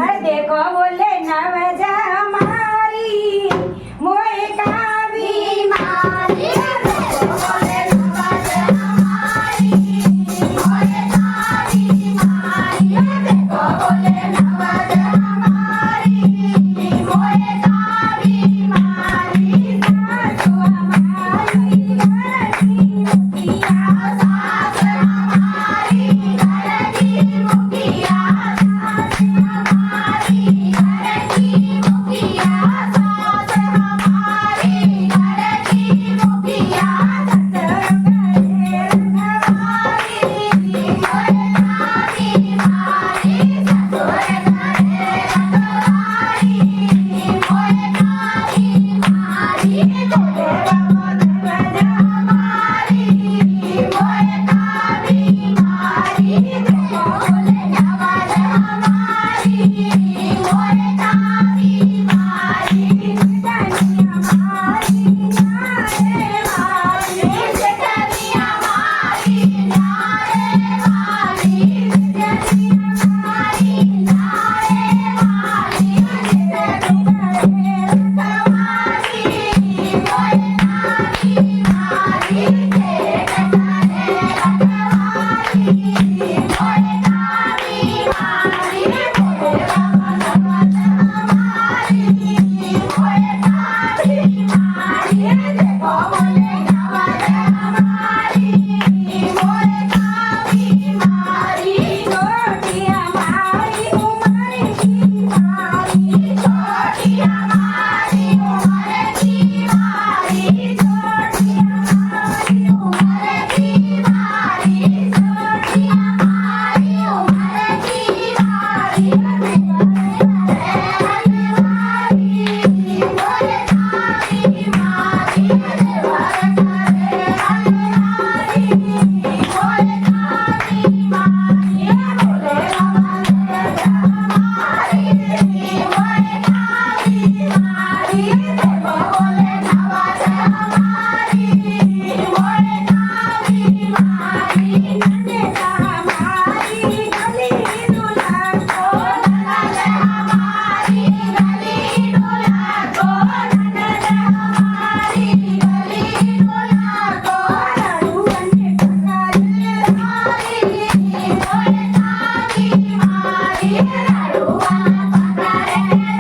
अरे देखो बोले नवज हमारी मोए का बीमारी देखो बोले नवज हमारी मोए का बीमारी देखो बोले नवज हमारी मोए का बीमारी सासु हमारी घर की मुखिया सास हमारी घर की मुखिया सास हमारी घर की मुखिया सास हमारी घर की मुखिया ससुर करे रखवाली मोए का बीमारी ससुर करे रखवाली मोए का बीमारी बोले नवज हमारी मोए का बीमारी देखो बोले नवज हमारी मोए का बीमारी जटनी हमारी नारे वाली जटनी हमारी नारे वाली जटनी हमारी नारे वाली ससुर करे रखवाली मोए का बीमारी जेठ करे रखवाली मोए का बीमारी बोले नवज हमारी मोए का बीमारी देखो बोले नवज हमारी मोए का बीमारी छोटी हमारी उम्र की मारी छोटी हमारी उम्र की मारी छोटी हमारी उम्र की मारी छोटी हमारी उम्र की मारी मोए का बीमारी देवर करे हमारी मोए का बीमारी बोले नवज हमारी मोए का बीमारी देखो बोले नवज हमारी मोए का बीमारी नंद हमारी गली दुल्हा को नंद हमारी गली दुल्हा को नंद हमारी गली दुल्हा को लड़ुअन पकड़ हमारी मोए का बीमारी लड़ुअन पकड़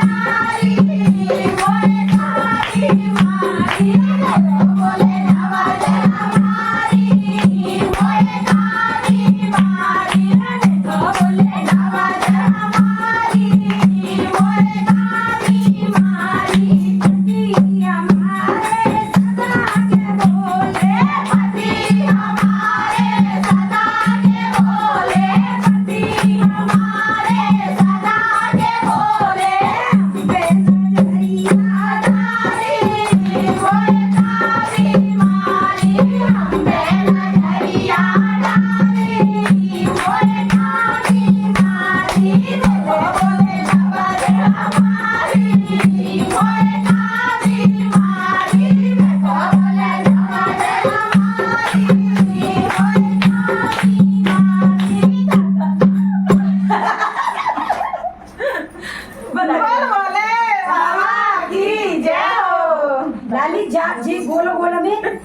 हमारी मोए का बीमारी देखो बोले नवज हमारी मोए का बीमारी देखो बोले नवज हमारी मोए का बीमारी पति हमारे सदा के बोले पति हमारे सदा के बोले पति हमारे सदा के बोले अम्बे नजरिया डाली मोए का बीमारी अम्बे नजरिया डाली मोए का बीमारी देखो बोले नवज हमारी मोए का बीमारी देखो बोले नवज हमारी मोए का बीमारी बोले बाबा की जय हो लाली जा जी बोलो बोलो में